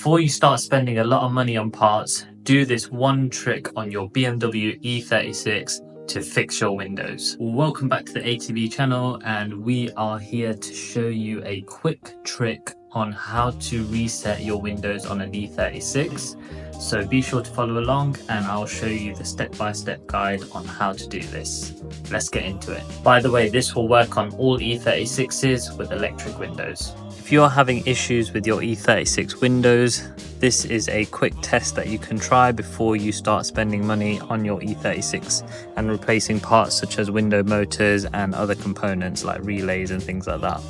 Before you start spending a lot of money on parts, do this one trick on your BMW E36 to fix your windows. Welcome back to the ATV channel, and we are here to show you a quick trick on how to reset your windows on an E36. So be sure to follow along and I'll show you the step-by-step guide on how to do this. Let's get into it. By the way, this will work on all E36s with electric windows. If you're having issues with your E36 windows, this is a quick test that you can try before you start spending money on your E36 and replacing parts such as window motors and other components like relays and things like that.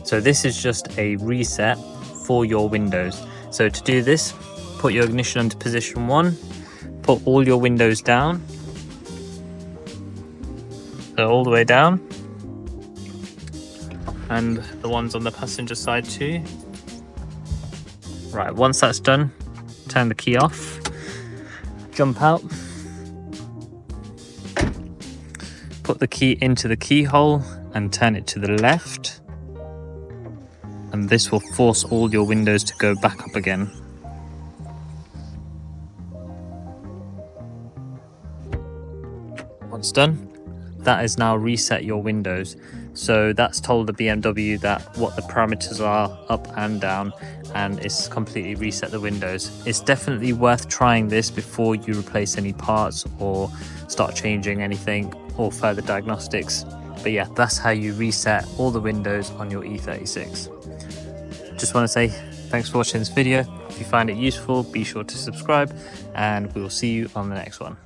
So this is just a reset for your windows. So to do this, put your ignition into position 1, put all your windows down, so all the way down, and the ones on the passenger side too. Right, once that's done, turn the key off, jump out, put the key into the keyhole and turn it to the left, and this will force all your windows to go back up again. Once done, that is now reset your windows. So that's told the BMW that what the parameters are up and down, and it's completely reset the windows. It's definitely worth trying this before you replace any parts or start changing anything or further diagnostics. But yeah, that's how you reset all the windows on your E36. Just want to say thanks for watching this video. If you find it useful, be sure to subscribe, and we will see you on the next one.